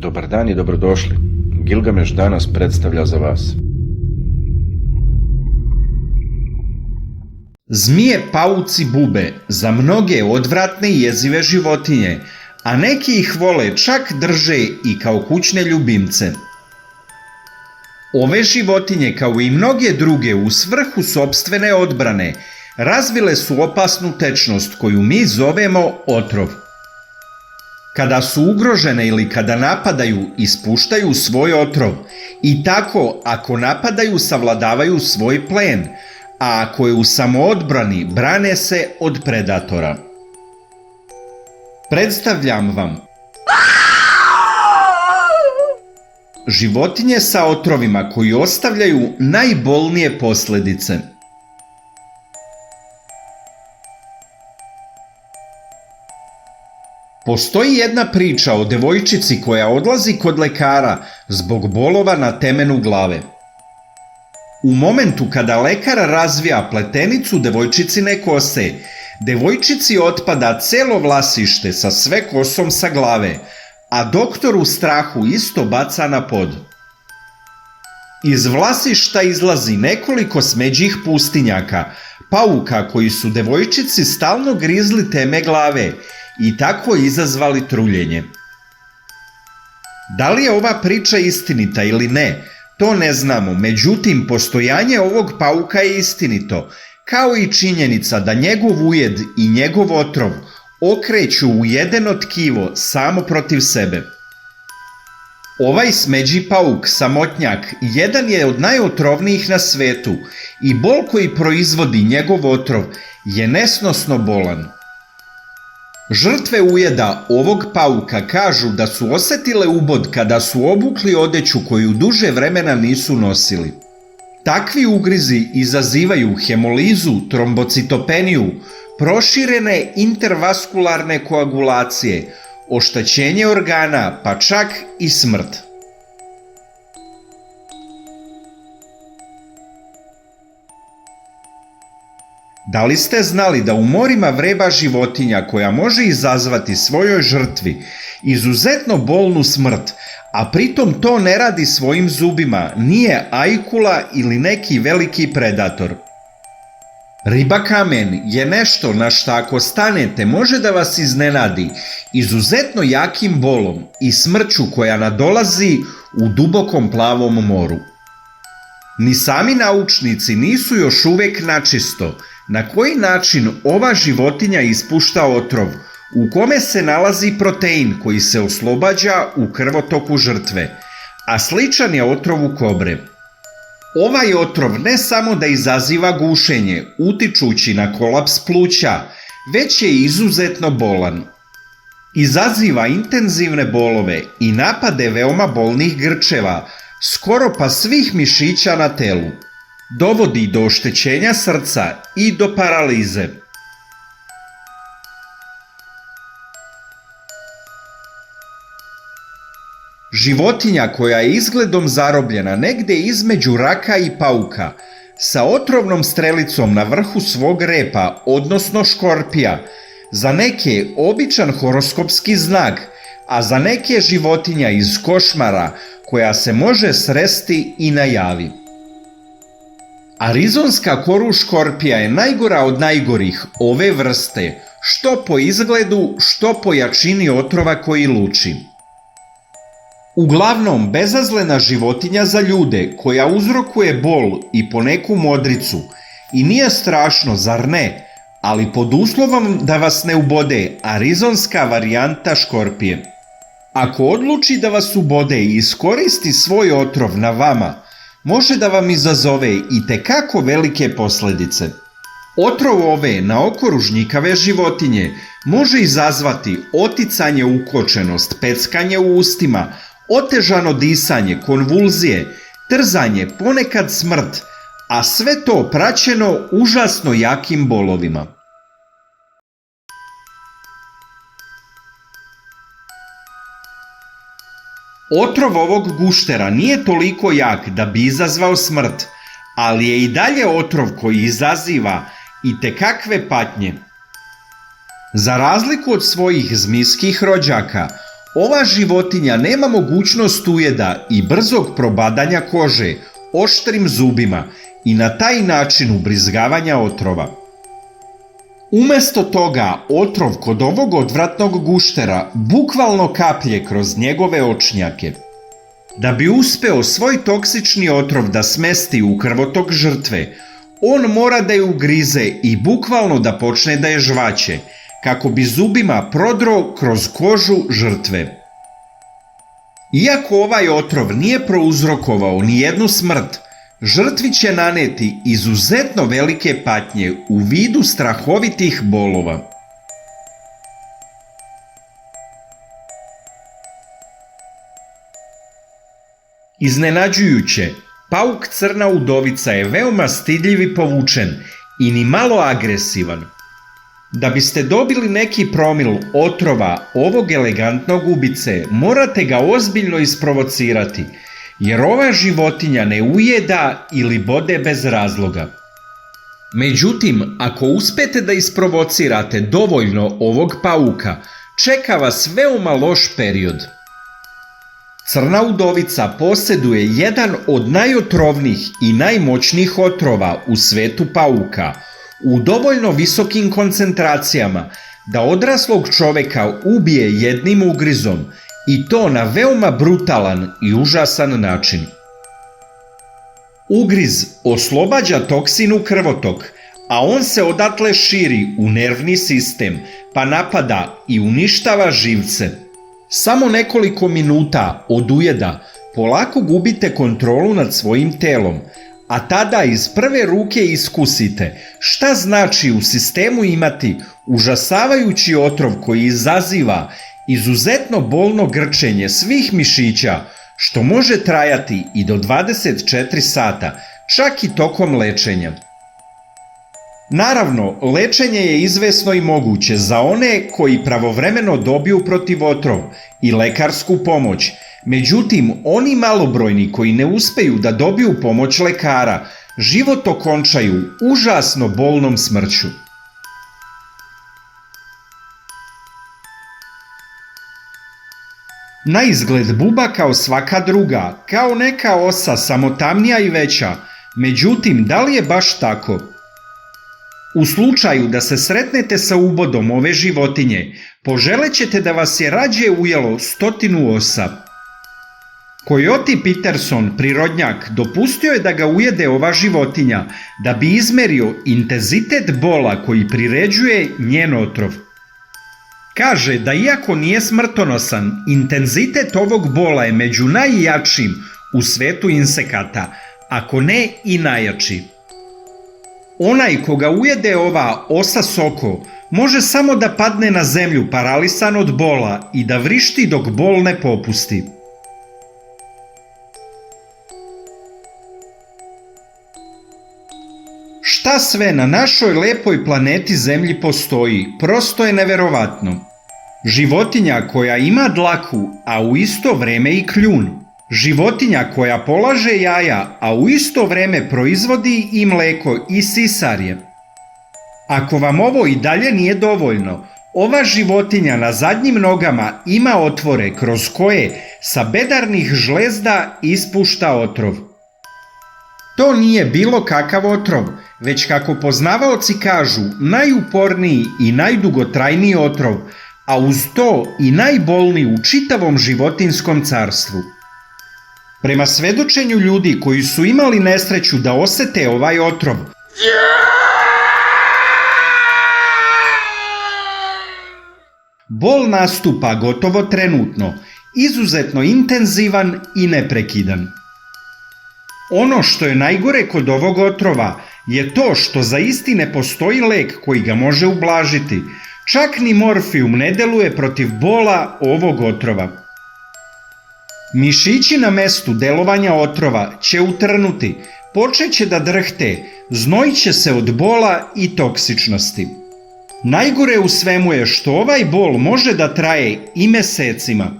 Dobar dan i dobrodošli. Gilgameš danas predstavlja za vas. Zmije, pauci, bube, za mnoge odvratne i jezive životinje, a neki ih vole, čak drže i kao kućne ljubimce. Ove životinje, kao i mnoge druge, u svrhu sopstvene odbrane, razvile su opasnu tečnost koju mi zovemo otrov. Kada su ugrožene ili kada napadaju, ispuštaju svoj otrov i tako, ako napadaju, savladavaju svoj plen, a ako je u samoodbrani, brane se od predatora. Predstavljam vam životinje sa otrovima koji ostavljaju najbolnije posljedice. Postoji jedna priča o devojčici koja odlazi kod lekara zbog bolova na temenu glave. U momentu kada lekar razvija pletenicu devojčicine kose, devojčici otpada celo vlasište sa sve kosom sa glave, a doktor u strahu isto baca na pod. Iz vlasišta izlazi nekoliko smeđih pustinjaka, pauka koji su devojčici stalno grizli teme glave i tako izazvali truljenje. Da li je ova priča istinita ili ne, to ne znamo, međutim postojanje ovog pauka je istinito, kao i činjenica da njegov ujed i njegov otrov okreću u jedeno tkivo samo protiv sebe. Ovaj smeđi pauk, samotnjak, jedan je od najotrovnijih na svetu i bol koji proizvodi njegov otrov je nesnosno bolan. Žrtve ujeda ovog pauka kažu da su osjetile ubod kada su obukli odeću koju duže vremena nisu nosili. Takvi ugrizi izazivaju hemolizu, trombocitopeniju, proširene intervaskularne koagulacije, oštećenje organa, pa čak i smrt. Da li ste znali da u morima vreba životinja koja može izazvati svojoj žrtvi izuzetno bolnu smrt, a pritom to ne radi svojim zubima, nije ajkula ili neki veliki predator? Riba kamen je nešto na šta ako stanete može da vas iznenadi izuzetno jakim bolom i smrću koja nadolazi u dubokom plavom moru. Ni sami naučnici nisu još uvijek načisto na koji način ova životinja ispušta otrov, u kome se nalazi protein koji se oslobađa u krvotoku žrtve, a sličan je otrovu kobre. Ovaj otrov ne samo da izaziva gušenje, utičući na kolaps pluća, već je izuzetno bolan. Izaziva intenzivne bolove i napade veoma bolnih grčeva, skoro pa svih mišića na telu. Dovodi do oštećenja srca i do paralize. Životinja koja je izgledom zarobljena negdje između raka i pauka, sa otrovnom strelicom na vrhu svog repa, odnosno škorpija, za neke običan horoskopski znak, a za neke životinja iz košmara koja se može sresti i na javi. Arizonska koruš škorpija je najgora od najgorih ove vrste, što po izgledu, što po jačini otrova koji luči. Uglavnom, bezazlena životinja za ljude koja uzrokuje bol i poneku modricu i nije strašno, zar ne, ali pod uslovom da vas ne ubode arizonska varijanta škorpije. Ako odluči da vas ubode i iskoristi svoj otrov na vama, može da vam izazove itekako velike posljedice. Otrov ove naokoružnjikave životinje može izazvati oticanje, ukočenost, peckanje u ustima, otežano disanje, konvulzije, trzanje, ponekad smrt, a sve to praćeno užasno jakim bolovima. Otrov ovog guštera nije toliko jak da bi izazvao smrt, ali je i dalje otrov koji izaziva itekakve patnje. Za razliku od svojih zmijskih rođaka, Ova životinja nema mogućnost ujeda i brzog probadanja kože oštrim zubima i na taj način ubrizgavanja otrova. Umesto toga, otrov kod ovog odvratnog guštera bukvalno kaplje kroz njegove očnjake. Da bi uspeo svoj toksični otrov da smesti u krvotok žrtve, on mora da je ugrize i bukvalno da počne da je žvaće, kako bi zubima prodro kroz kožu žrtve. Iako ovaj otrov nije prouzrokovao ni jednu smrt, žrtvi će naneti izuzetno velike patnje u vidu strahovitih bolova. Iznenađujuće, pauk crna udovica je veoma stidljiv i povučen i ni malo agresivan. Da biste dobili neki promil otrova ovog elegantnog ubice, morate ga ozbiljno isprovocirati, jer ova životinja ne ujeda ili bode bez razloga. Međutim, ako uspete da isprovocirate dovoljno ovog pauka, čeka vas veoma loš period. Crna udovica posjeduje jedan od najotrovnijih i najmoćnijih otrova u svetu pauka, u dovoljno visokim koncentracijama da odraslog čoveka ubije jednim ugrizom, i to na veoma brutalan i užasan način. Ugriz oslobađa toksin u krvotok, a on se odatle širi u nervni sistem, pa napada i uništava živce. Samo nekoliko minuta od ujeda polako gubite kontrolu nad svojim telom, a tada iz prve ruke iskusite šta znači u sistemu imati užasavajući otrov koji izaziva izuzetno bolno grčenje svih mišića, što može trajati i do 24 sata, čak i tokom lečenja. Naravno, lečenje je izvesno i moguće za one koji pravovremeno dobiju protivotrov i lekarsku pomoć, međutim, oni malobrojni koji ne uspeju da dobiju pomoć lekara, život okončaju užasno bolnom smrću. Na izgled buba kao svaka druga, kao neka osa, samo tamnija i veća, međutim, da li je baš tako? U slučaju da se sretnete sa ubodom ove životinje, poželećete da vas je rađe ujelo 100 osa. Coyote Peterson, prirodnjak, dopustio je da ga ujede ova životinja da bi izmerio intenzitet bola koji priređuje njen otrov. Kaže da iako nije smrtonosan, intenzitet ovog bola je među najjačim u svetu insekata, ako ne i najjači. Onaj koga ujede ova osa soko može samo da padne na zemlju paralisan od bola i da vrišti dok bol ne popusti. Šta sve na našoj lepoj planeti Zemlji postoji, prosto je neverovatno. Životinja koja ima dlaku, a u isto vreme i kljun. Životinja koja polaže jaja, a u isto vreme proizvodi i mleko i sisarje. Ako vam ovo i dalje nije dovoljno, ova životinja na zadnjim nogama ima otvore kroz koje sa bedarnih žlezda ispušta otrov. To nije bilo kakav otrov, već kako poznavaoci kažu, najuporniji i najdugotrajniji otrov, a uz to i najbolniji u čitavom životinskom carstvu. Prema svedočenju ljudi koji su imali nesreću da osete ovaj otrov, bol nastupa gotovo trenutno, izuzetno intenzivan i neprekidan. Ono što je najgore kod ovog otrova je to što za isti ne postoji lek koji ga može ublažiti, čak ni morfijum ne deluje protiv bola ovog otrova. Mišići na mestu delovanja otrova će utrnuti, počeće da drhte, znojiće se od bola i toksičnosti. Najgore u svemu je što ovaj bol može da traje i mesecima.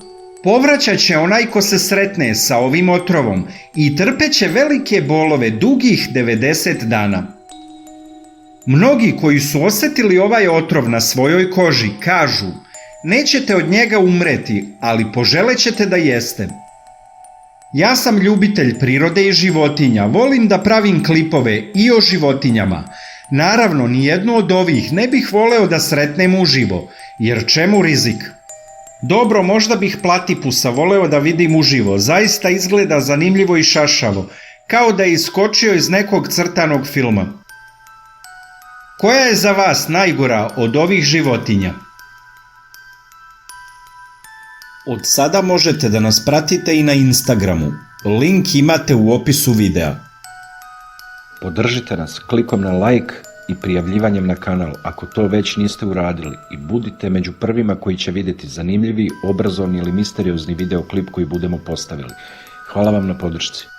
Povraćaće onaj ko se sretne sa ovim otrovom i trpeće velike bolove dugih 90 dana. Mnogi koji su osetili ovaj otrov na svojoj koži kažu: Nećete od njega umreti, ali poželet ćete da jeste. Ja sam ljubitelj prirode i životinja, volim da pravim klipove i o životinjama. Naravno, nijednu od ovih ne bih voleo da sretnem uživo, jer čemu rizik? Dobro, možda bih platipusa voleo da vidim uživo, zaista izgleda zanimljivo i šašavo, kao da je iskočio iz nekog crtanog filma. Koja je za vas najgora od ovih životinja? Od sada možete da nas pratite i na Instagramu. Link imate u opisu videa. Podržite nas klikom na like i prijavljivanjem na kanal ako to već niste uradili i budite među prvima koji će vidjeti zanimljivi, obrazovni ili misteriozni videoklip koji budemo postavili. Hvala vam na podršci.